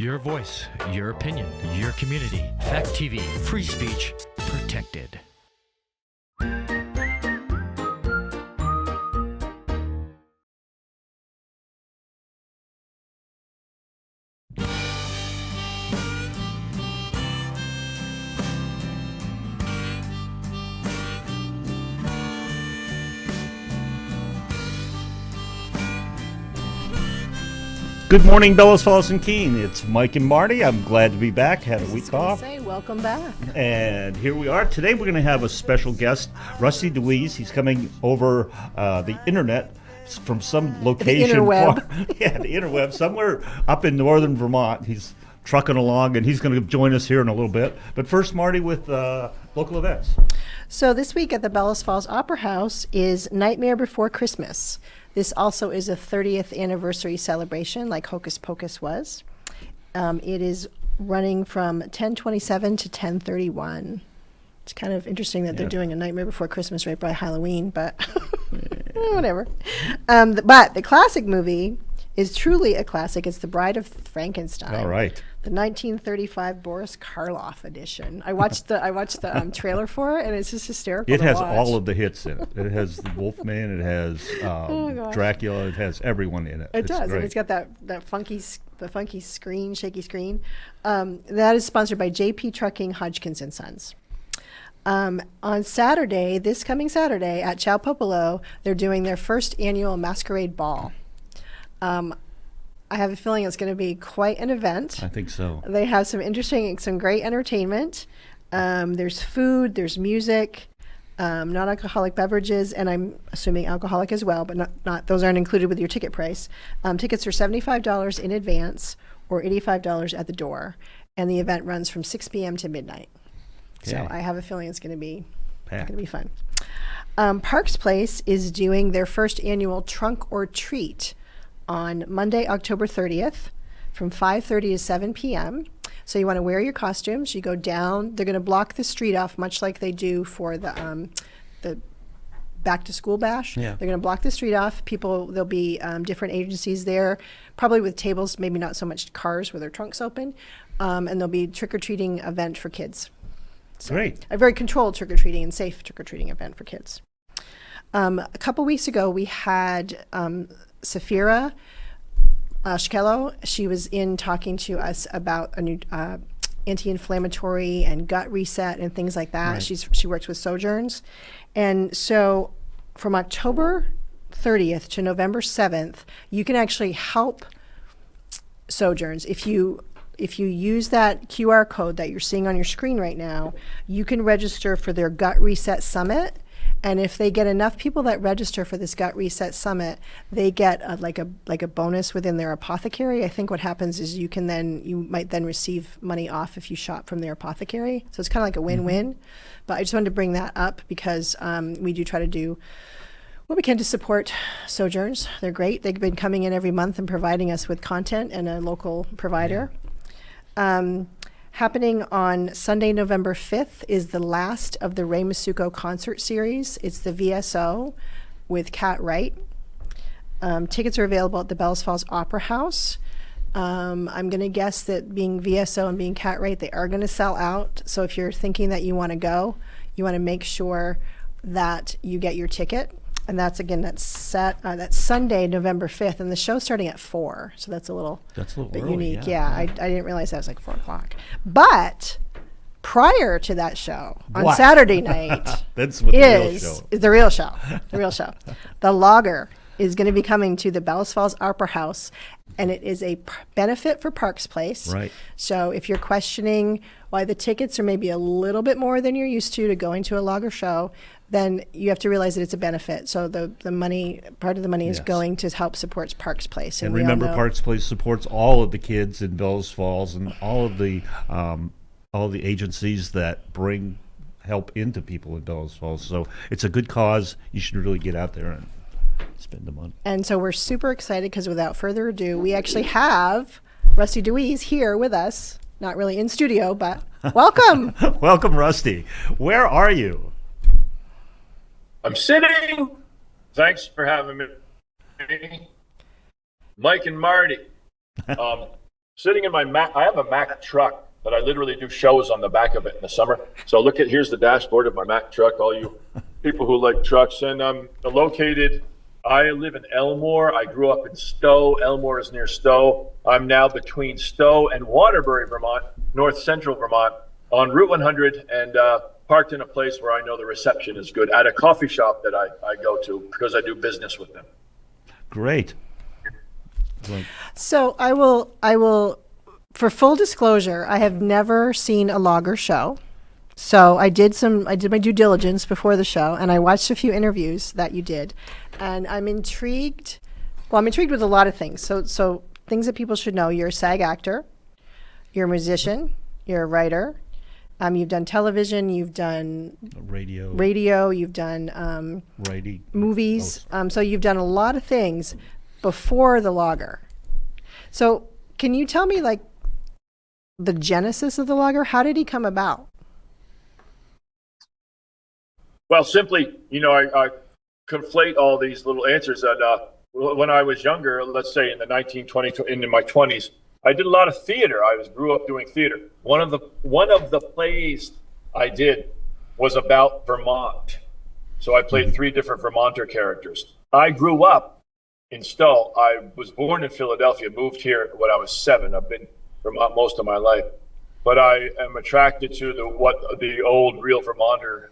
Your voice, your opinion, your community. Fact TV, free speech protected. Good morning, Bellows Falls and Keene. It's Mike and Marty. I'm glad to be back. Had a week off. Welcome back. And here we are. Today we're going to have a special guest, Rusty DeWees. He's coming over the internet from some location. The interweb. The interweb, somewhere up in northern Vermont. He's trucking along, and he's going to join us here in a little bit. But first, Marty, with local events. So this week at the Bellows Falls Opera House is Nightmare Before Christmas. This also is a 30th anniversary celebration, like Hocus Pocus was. It is running from 10:27 to 10:31. It's kind of interesting that they're doing a Nightmare Before Christmas right by Halloween, but whatever. But the classic movie is truly a classic. It's The Bride of Frankenstein. All right. The 1935 Boris Karloff edition. I watched the trailer for it, and it's just hysterical. It has all of the hits in it. It has the Wolfman. It has Dracula. It has everyone in it. It does, great. and it's got the funky screen, shaky screen. That is sponsored by J.P. Trucking, Hodgkins and Sons. On Saturday, this coming Saturday at Chow Popolo, they're doing their first annual masquerade ball. I have a feeling it's going to be quite an event. I think so. They have some great entertainment. There's food, there's music, non-alcoholic beverages, and I'm assuming alcoholic as well, but not those aren't included with your ticket price. Tickets are $75 in advance or $85 at the door, and the event runs from 6 p.m. to midnight. Okay. So I have a feeling it's going to be fun. Parks Place is doing their first annual Trunk or Treat on Monday, October 30th from 5:30 to 7 p.m. So you want to wear your costumes. You go down. They're going to block the street off, much like they do for the back to school bash. Yeah. They're going to block the street off. There'll be different agencies there, probably with tables, maybe not so much cars with their trunks open. And there'll be trick-or-treating event for kids. So Great. A very controlled trick-or-treating and safe trick-or-treating event for kids. A couple weeks ago, we had Safira Shkello. She was in talking to us about a new anti-inflammatory and gut reset and things like that. Right. She works with Sojourns. And so from October 30th to November 7th, you can actually help Sojourns. If you use that QR code that you're seeing on your screen right now, you can register for their Gut Reset Summit. And if they get enough people that register for this Gut Reset Summit, they get like a bonus within their apothecary. I think what happens is you might then receive money off if you shop from their apothecary. So it's kind of like a win-win. But I just wanted to bring that up because we do try to do what we can to support Sojourns. They're great. They've been coming in every month and providing us with content and a local provider. Happening on Sunday, November 5th is the last of the Ray Masuko concert series. It's the VSO with Cat Wright. Tickets are available at the Bellows Falls Opera House. I'm going to guess that being VSO and being Cat Wright, they are going to sell out. So if you're thinking that you want to go, you want to make sure that you get your ticket. And that's Sunday, November 5th, and the show's starting at 4, so that's a little bit early, unique. I didn't realize that was like 4 o'clock. But prior to that show, on Saturday night, That's what is the real show. The real show. The Logger is going to be coming to the Bellows Falls Opera House, and it is a benefit for Parks Place. Right. So if you're questioning why the tickets are maybe a little bit more than you're used to going to a Logger show, then you have to realize that it's a benefit. So the money, part of the money is going to help support Parks Place. And remember, Parks Place supports all of the kids in Bellows Falls and all of the agencies that bring help into people in Bellows Falls. So it's a good cause. You should really get out there and spend the money. And so we're super excited because without further ado, we actually have Rusty DeWees here with us. Not really in studio, but welcome. Welcome, Rusty. Where are you? I'm sitting. Thanks for having me. Mike and Marty. sitting in my Mac. I have a Mac truck that I literally do shows on the back of it in the summer. So here's the dashboard of my Mac truck, all you people who like trucks. And I'm located, I live in Elmore. I grew up in Stowe. Elmore is near Stowe. I'm now between Stowe and Waterbury, Vermont, north central Vermont, on Route 100, and parked in a place where I know the reception is good, at a coffee shop that I go to because I do business with them. Great. So I will, for full disclosure, I have never seen a logger show. So I did my due diligence before the show, and I watched a few interviews that you did, and I'm intrigued. Well, I'm intrigued with a lot of things. So things that people should know: you're a SAG actor, you're a musician, you're a writer. You've done television, you've done radio, you've done movies. So you've done a lot of things before the logger. So can you tell me, like, the genesis of the logger? How did he come about? Well, simply, I conflate all these little answers. That when I was younger, let's say in the 1920s, into my 20s, I did a lot of theater. I grew up doing theater. One of the plays I did was about Vermont. So I played 3 different Vermonter characters. I grew up in Stowe. I was born in Philadelphia, moved here when I was 7. I've been in Vermont most of my life. But I am attracted to the old real Vermonter,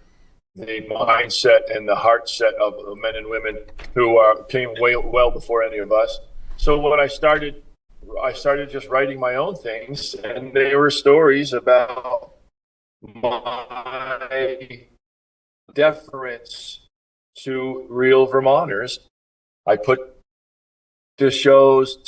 the mindset and the heart set of men and women who came well before any of us. So when I started just writing my own things, and they were stories about my deference to real Vermonters. I put the shows,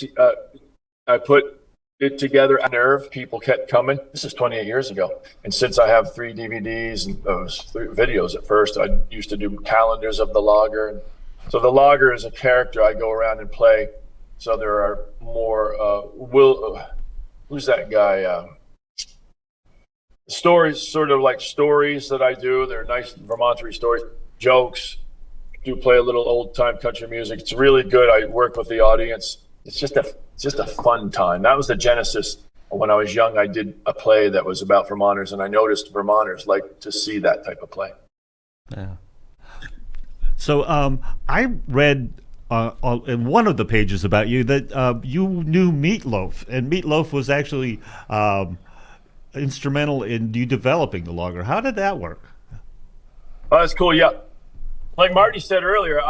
I put it together. Nerve, people kept coming. This is 28 years ago. And since I have 3 DVDs and 3 videos at first, I used to do calendars of the logger. So the logger is a character I go around and play. So there are more, who's that guy? Stories, sort of like stories that I do. They're nice Vermonter stories, jokes, do play a little old time country music. It's really good. I work with the audience. It's just a fun time. That was the genesis. When I was young, I did a play that was about Vermonters, and I noticed Vermonters like to see that type of play. Yeah. So I read in one of the pages about you that you knew Meatloaf, and Meatloaf was actually instrumental in you developing the logger. How did that work? Oh, that's cool. Yeah. Like Marty said earlier,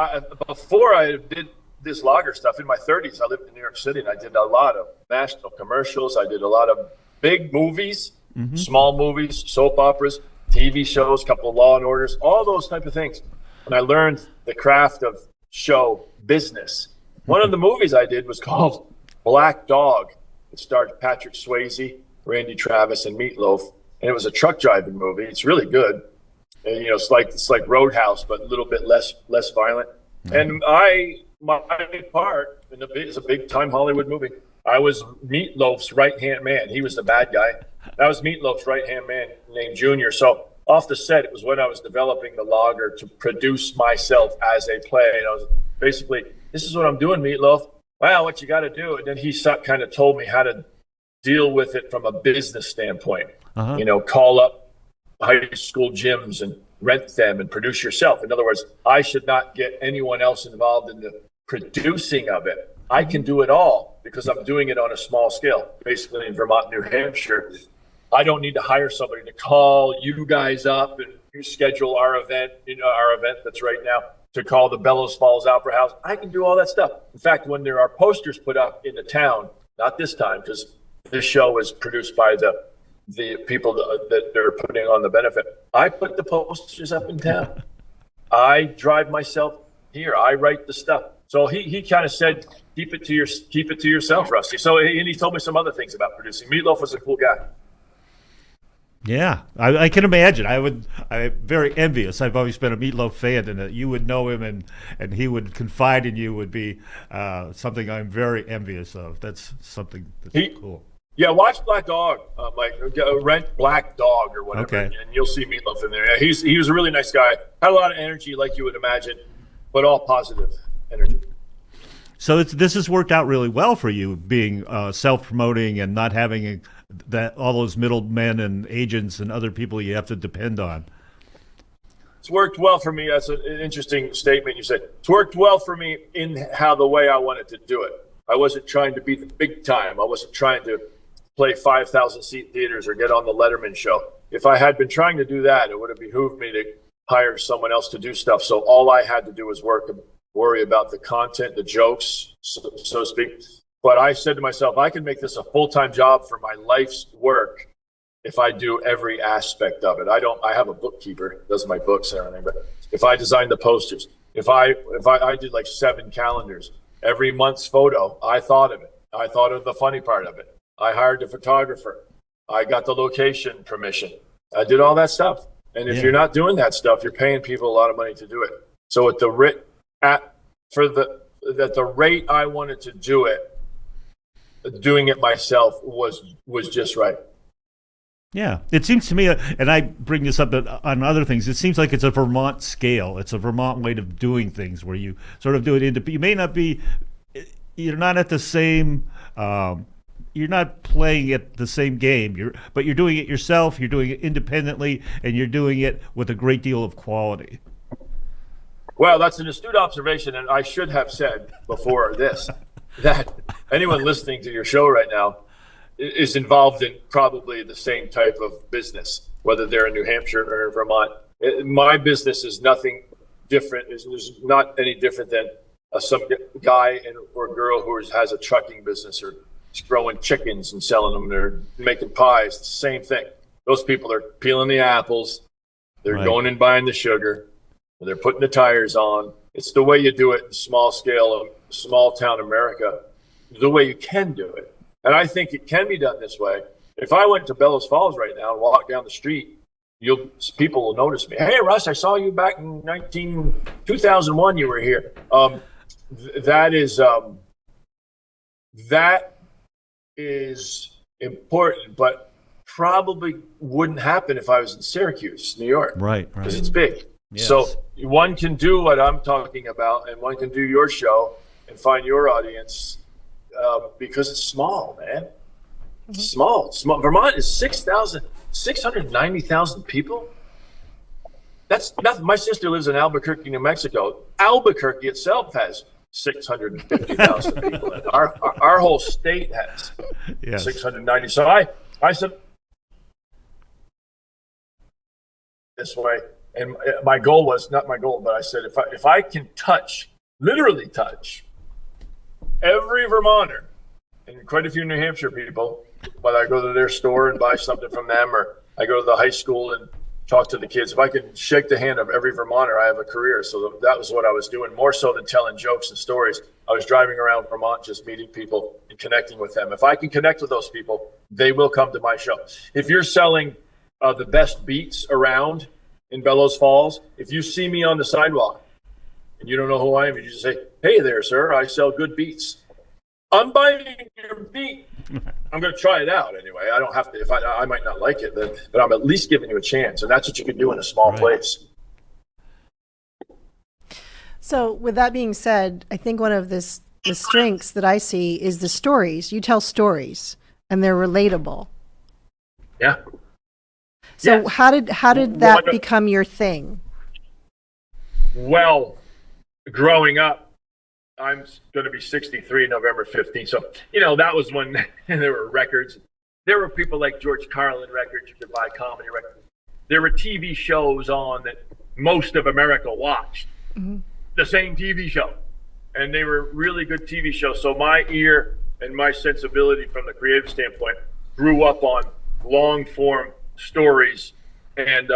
before I did this logger stuff in my 30s, I lived in New York City, and I did a lot of national commercials. I did a lot of big movies, small movies, soap operas, TV shows, a couple of Law and Orders, all those type of things. And I learned the craft of show business. One of the movies I did was called Black Dog. It starred Patrick Swayze, Randy Travis, and Meatloaf, and it was a truck driving movie. It's really good. And, it's like Roadhouse, but a little bit less violent. And my part in it's a big time Hollywood movie. I was Meatloaf's right hand man. He was the bad guy. That was Meatloaf's right hand man named Junior. So off the set, it was when I was developing the logger to produce myself as a play. And I was basically, this is what I'm doing, Meatloaf. Wow, what you got to do. And then he kind of told me how to deal with it from a business standpoint. Call up high school gyms and rent them and produce yourself. In other words, I should not get anyone else involved in the producing of it. I can do it all because I'm doing it on a small scale. Basically in Vermont, New Hampshire, I don't need to hire somebody to call you guys up and you schedule our event, that's right now, to call the Bellows Falls Opera House. I can do all that stuff. In fact, when there are posters put up in the town, not this time, because this show was produced by the people that they're putting on the benefit, I put the posters up in town. I drive myself here. I write the stuff. So he kind of said, keep it to yourself, Rusty. So and he told me some other things about producing. Meatloaf was a cool guy. Yeah, I can imagine. I'm very envious. I've always been a Meatloaf fan, and that you would know him and he would confide in you would be something I'm very envious of. That's something that's cool. Yeah, watch Black Dog, rent Black Dog or whatever, okay, and you'll see Meatloaf in there. Yeah, he was a really nice guy. Had a lot of energy, like you would imagine, but all positive energy. So this has worked out really well for you, being self-promoting and not having all those middlemen and agents and other people you have to depend on. It's worked well for me. That's an interesting statement you said. It's worked well for me in the way I wanted to do it. I wasn't trying to be the big time. I wasn't trying to play 5,000 seat theaters or get on the Letterman show. If I had been trying to do that, it would have behooved me to hire someone else to do stuff. So all I had to do was worry about the content, the jokes, so to speak. But I said to myself, I can make this a full-time job for my life's work if I do every aspect of it. I have a bookkeeper, does my books and everything, but if I design the posters, if I did like 7 calendars, every month's photo, I thought of it. I thought of the funny part of it. I hired a photographer. I got the location permission. I did all that stuff. And if you're not doing that stuff, you're paying people a lot of money to do it. So at the rate I wanted to do it, doing it myself was just right. Yeah, it seems to me, and I bring this up on other things, it seems like it's a Vermont scale. It's a Vermont way of doing things where you sort of do it you may not be, you're not at the same, you're not playing at the same game, but you're doing it yourself, you're doing it independently, and you're doing it with a great deal of quality. Well, that's an astute observation, and I should have said before this that anyone listening to your show right now is involved in probably the same type of business, whether they're in New Hampshire or in Vermont. My business is nothing different. Is not any different than some guy or girl who has a trucking business or is growing chickens and selling them. They're making pies. It's the same thing. Those people are peeling the apples. They're going and buying the sugar. They're putting the tires on. It's the way you do it in small scale, small town America, the way you can do it. And I think it can be done this way. If I went to Bellows Falls right now and walked down the street, people will notice me. Hey, Russ, I saw you back in 2001. You were here. That is important, but probably wouldn't happen if I was in Syracuse, New York. Right. Because it's big. Yes. So one can do what I'm talking about, and one can do your show and find your audience. Because it's small, man. It's small. Vermont is 690,000 people. That's nothing. My sister lives in Albuquerque, New Mexico. Albuquerque itself has 650,000 people. And our whole state has 690. So I said this way, and my goal was not my goal, but I said if I can literally touch every Vermonter and quite a few New Hampshire people, whether I go to their store and buy something from them or I go to the high school and talk to the kids, if I can shake the hand of every Vermonter, I have a career. So that was what I was doing, more so than telling jokes and stories. I was driving around Vermont, just meeting people and connecting with them. If I can connect with those people, they will come to my show. If you're selling the best beats around in Bellows Falls, if you see me on the sidewalk, and you don't know who I am, you just say, "Hey there, sir, I sell good beats." I'm buying your beat. I'm going to try it out anyway. I don't have to. If I might not like it, but I'm at least giving you a chance, and that's what you can do in a small place. So, with that being said, I think one of the strengths that I see is the stories. You tell stories, and they're relatable. Yeah. So, how did that become your thing? Well, growing up, I'm going to be 63 November 15th. So, that was when there were records. There were people like George Carlin records. You could buy comedy records. There were TV shows on that most of America watched. Mm-hmm. The same TV show. And they were really good TV shows. So my ear and my sensibility from the creative standpoint grew up on long form stories. And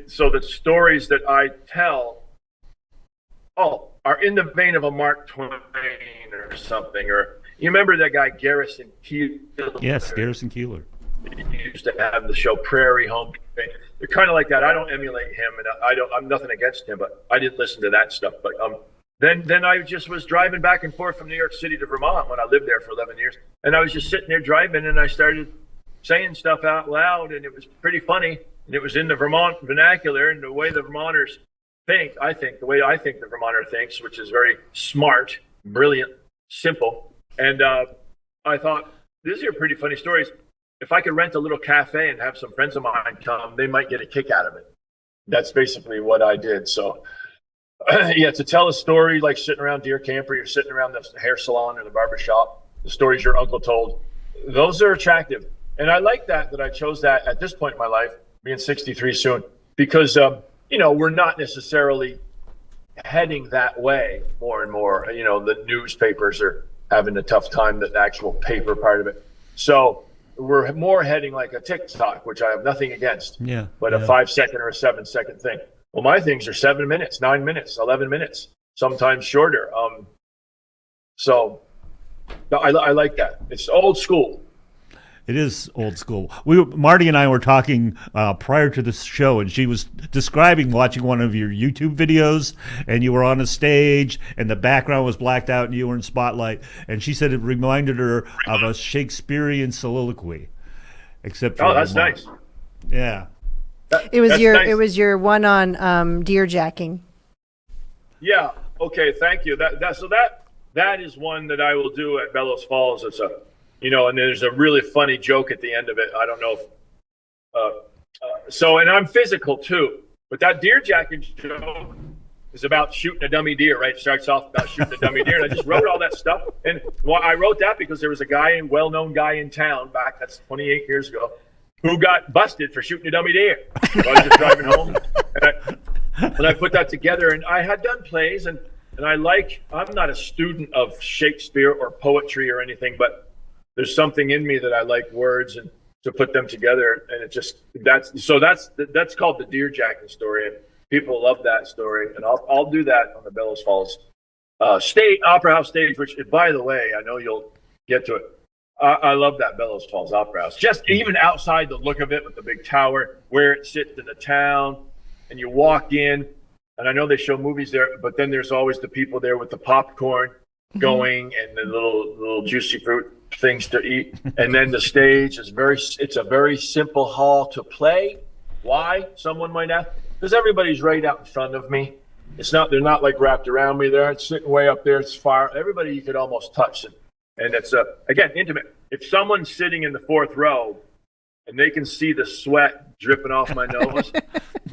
so the stories that I tell are in the vein of a Mark Twain or something. Or you remember that guy Garrison Keillor? Yes, Garrison Keillor. He used to have the show Prairie Home. They're kind of like that. I don't emulate him, and I'm nothing against him, but I didn't listen to that stuff. But then I just was driving back and forth from New York City to Vermont when I lived there for 11 years, and I was just sitting there driving, and I started saying stuff out loud, and it was pretty funny, and it was in the Vermont vernacular and the way the Vermonters think. The way I think the Vermonter thinks, which is very smart, brilliant, simple. And I thought, these are pretty funny stories. If I could rent a little cafe and have some friends of mine come, they might get a kick out of it. That's basically what I did. So, yeah, to tell a story like sitting around deer camp, or you're sitting around the hair salon or the barber shop, the stories your uncle told, those are attractive. And I like that I chose that at this point in my life, being 63 soon, because, we're not necessarily heading that way more and more. The newspapers are having a tough time, the actual paper part of it. So we're more heading like a TikTok, which I have nothing against, but a 5-second or a 7-second thing. Well, my things are 7 minutes, 9 minutes, 11 minutes, sometimes shorter. So I like that. It's old school. It is old school. Marty and I were talking prior to this show, and she was describing watching one of your YouTube videos, and you were on a stage, and the background was blacked out, and you were in spotlight. And she said it reminded her of a Shakespearean soliloquy, except for that's nice. Yeah, It was nice. It was your one on deer jacking. Yeah. Okay. Thank you. That is one that I will do at Bellows Falls. It's and there's a really funny joke at the end of it. I don't know if, and I'm physical too, but that deer jacking joke is about shooting a dummy deer, right? It starts off about shooting a dummy deer. And I just wrote all that stuff. And I wrote that because there was a well-known guy in town that's 28 years ago, who got busted for shooting a dummy deer. So I was just driving home, and I put that together. And I had done plays, and I'm not a student of Shakespeare or poetry or anything, but there's something in me that I like words and to put them together, and that's called the deer jacking story, and people love that story, and I'll do that on the Bellows Falls State Opera House stage. Which, by the way, I know you'll get to it. I love that Bellows Falls Opera House. Just even outside the look of it with the big tower, where it sits in the town, and you walk in, and I know they show movies there, but then there's always the people there with the popcorn going and the little juicy fruit things to eat. And then the stage is it's a very simple hall to play. Why? Someone might ask. Because everybody's right out in front of me. They're not like wrapped around me there. It's sitting way up there. It's far. Everybody you could almost touch it. And it's, again, intimate. If someone's sitting in the fourth row and they can see the sweat dripping off my nose,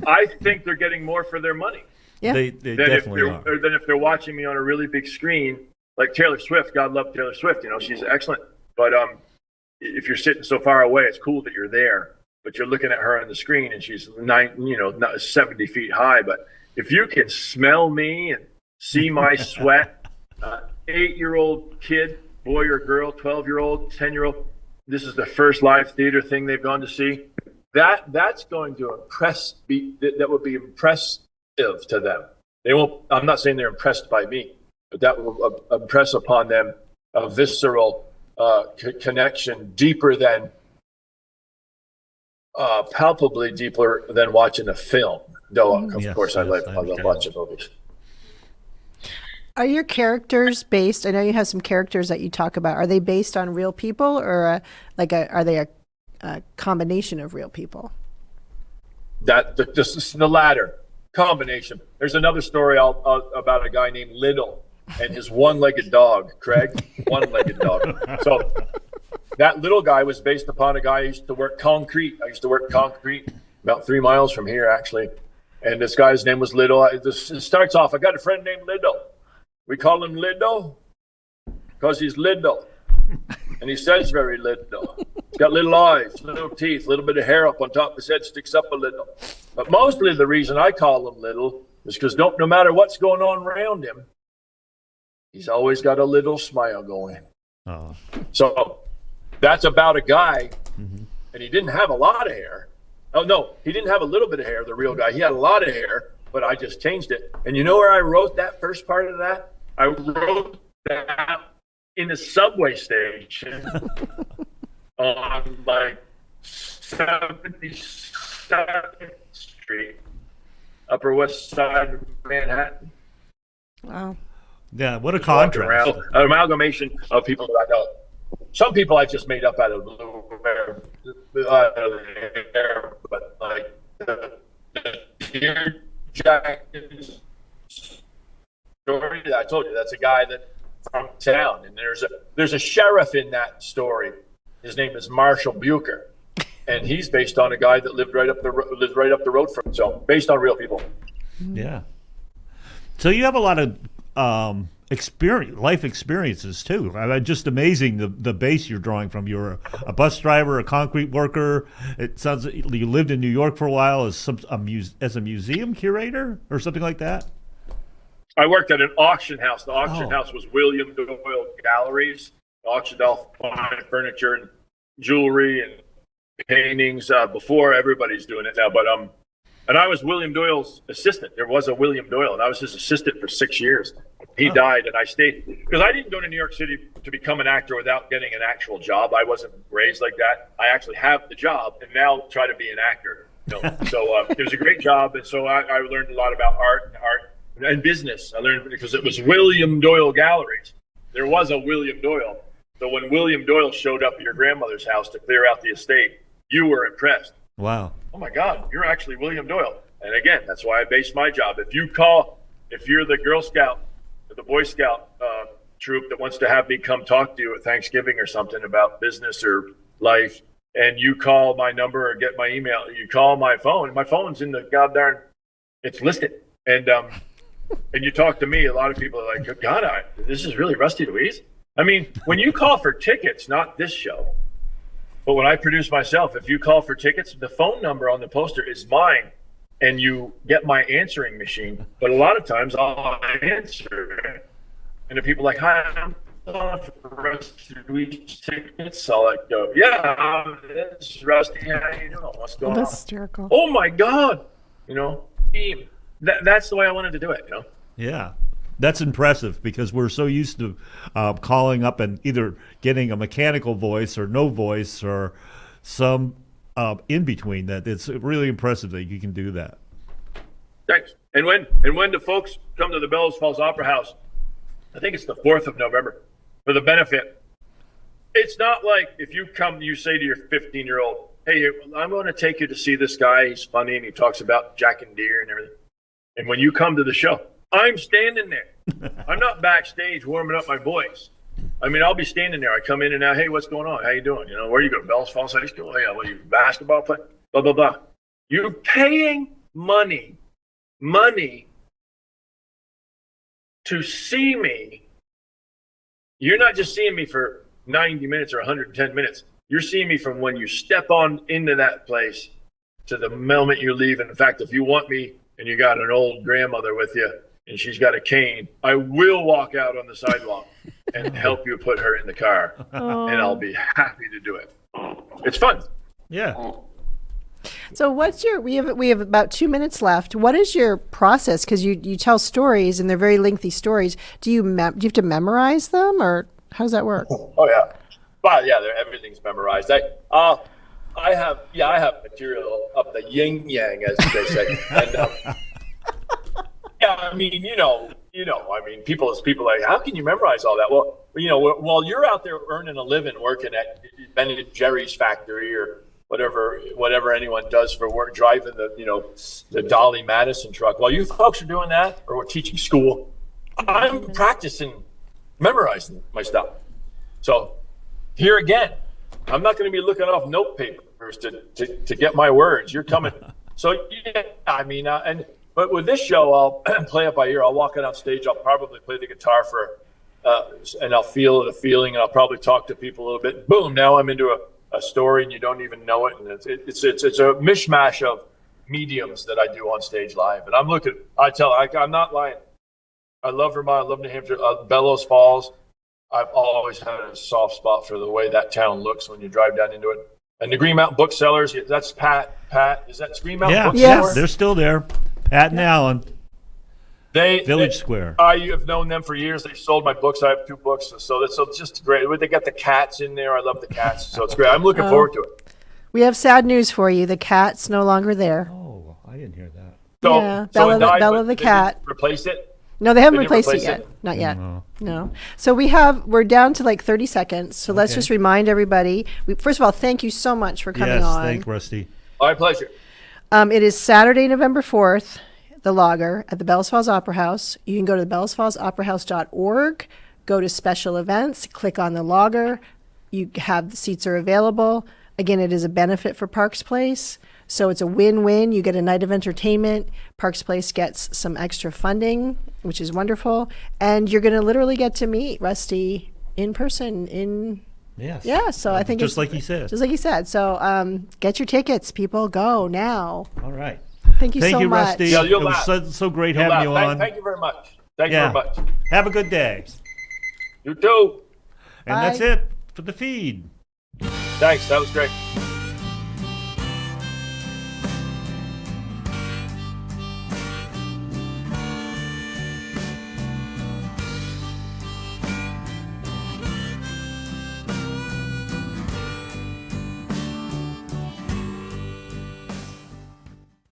I think they're getting more for their money. Yeah. They definitely are. Than if they're watching me on a really big screen, like Taylor Swift. God love Taylor Swift. She's excellent. But if you're sitting so far away, it's cool that you're there. But you're looking at her on the screen, and she's not 70 feet high. But if you can smell me and see my sweat, 8-year-old kid, boy or girl, 12-year-old, 10-year-old, this is the first live theater thing they've gone to see. That's going to impress. That would be impressive to them. They won't. I'm not saying they're impressed by me, but that will impress upon them a visceral connection, deeper than, palpably deeper than watching a film. Though, of course, I love watching movies. Are your characters based? I know you have some characters that you talk about. Are they based on real people, or are they a combination of real people? This is the latter combination. There's another story about a guy named Little and his one-legged dog, Craig, one-legged dog. So that little guy was based upon a guy who used to work concrete. I used to work concrete about 3 miles from here, actually. And this guy's name was Little. It starts off, I got a friend named Little. We call him Little because he's little. And he says very little. He's got little eyes, little teeth, a little bit of hair up on top of his head, sticks up a little. But mostly the reason I call him Little is because no matter what's going on around him, he's always got a little smile going. Oh. So that's about a guy, and he didn't have a lot of hair. Oh, no, he didn't have a little bit of hair, the real guy. He had a lot of hair, but I just changed it. And you know where I wrote that first part of that? I wrote that in the subway station on like 72nd Street, Upper West Side of Manhattan. Wow. Yeah, what a contrast. An amalgamation of people that I know. Some people I just made up out of the air, but like the deer jacket story that I told you, that's a guy that from town. And there's a sheriff in that story. His name is Marshall Bucher, and he's based on a guy that lived right up the road from him. So based on real people. Yeah. So you have a lot of life experiences too. Just amazing the base you're drawing from. You're a bus driver, a concrete worker. It sounds like you lived in New York for a while as a museum curator or something like that. I worked at an auction house. The auction house was William Doyle Galleries. Auctioned off fine furniture and jewelry and paintings before everybody's doing it now. But and I was William Doyle's assistant. There was a William Doyle, and I was his assistant for 6 years. He died, and I stayed because I didn't go to New York City to become an actor without getting an actual job. I wasn't raised like that. I actually have the job, and now try to be an actor. So it was a great job, and so I learned a lot about art and business. I learned because it was William Doyle Galleries. There was a William Doyle. So when William Doyle showed up at your grandmother's house to clear out the estate, you were impressed. Wow. Oh my God, you're actually William Doyle. And again, that's why I base my job. If you're the Girl Scout, or the Boy Scout troop that wants to have me come talk to you at Thanksgiving or something about business or life, and you call my number or get my email, you call my phone's in the goddamn, it's listed. And you talk to me, a lot of people are like, God, this is really Rusty DeWees. I mean, when you call for tickets, not this show, but when I produce myself, if you call for tickets, the phone number on the poster is mine, and you get my answering machine. But a lot of times I'll answer, and the people are like, hi, I'm calling for Rusty DeWees tickets. I'll go, yeah, this is Rusty. How you doing? What's going on? That's hysterical. Oh my God. That's the way I wanted to do it, Yeah. That's impressive because we're so used to calling up and either getting a mechanical voice or no voice or some in between. That it's really impressive that you can do that. Thanks. And when the folks come to the Bellows Falls Opera House, I think it's the 4th of November for the benefit. It's not like if you come, you say to your 15-year-old, hey, I'm going to take you to see this guy. He's funny and he talks about Jack and Deere and everything. And when you come to the show, I'm standing there. I'm not backstage warming up my voice. I mean, I'll be standing there. I come in and out, hey, what's going on? How you doing? Where you go? Bellows Falls High School? Yeah, what are you, basketball player? Blah, blah, blah. You're paying money to see me. You're not just seeing me for 90 minutes or 110 minutes. You're seeing me from when you step on into that place to the moment you leave. And in fact, if you want me and you got an old grandmother with you, and she's got a cane, I will walk out on the sidewalk and help you put her in the car, and I'll be happy to do it. It's fun. Yeah. So we have about 2 minutes left. What is your process? Because you tell stories and they're very lengthy stories. Do you have to memorize them, or how does that work? Oh yeah, well yeah, everything's memorized. I have material up the yin yang, as they say, and. Yeah, I mean, people like, how can you memorize all that? Well, while you're out there earning a living, working at Ben and Jerry's factory or whatever anyone does for work, driving the Dolly Madison truck, while you folks are doing that or we're teaching school, I'm practicing memorizing my stuff. So here again, I'm not going to be looking off note papers to get my words. You're coming. So yeah, I mean, But with this show, I'll play it by ear. I'll walk out on stage. I'll probably play the guitar and I'll feel the feeling, and I'll probably talk to people a little bit. Boom! Now I'm into a story, and you don't even know it. And it's a mishmash of mediums that I do on stage live. And I'm not lying. I love Vermont. I love New Hampshire. Bellows Falls. I've always had a soft spot for the way that town looks when you drive down into it. And the Green Mountain Booksellers. That's Pat. Is that Green Mountain Booksellers? Yes, they're still there. Pat and Allen. Village Square. I have known them for years. They sold my books. I have 2 books, so it's just great. They got the cats in there. I love the cats, so it's great. I'm looking forward to it. We have sad news for you. The cat's no longer there. Oh, I didn't hear that. Yeah, Bella the cat. Replaced it? No, they haven't replaced it yet. Not yet. No. So we're down to like 30 seconds. So let's just remind everybody. First of all, thank you so much for coming on. Yes, thank Rusty. My pleasure. It is Saturday, November 4th, the Logger at the Bellows Falls Opera House. You can go to the bellowsfallsoperahouse.org. go to special events, click on the logger. You have the seats are available. Again, it is a benefit for Parks Place. So it's a win-win. You get a night of entertainment. Parks Place gets some extra funding, which is wonderful. And you're going to literally get to meet Rusty in person Yes. Yeah, so I think just like he said. Just like he said. So get your tickets, people. Go now. All right. Thank you so you, much. Rusty. Yeah, it you'll was laugh. so great You'll having you laugh. on. Thank you very much. Thank you Yeah. very much. Have a good day. You too. And Bye. that's it for the feed. Thanks. That was great.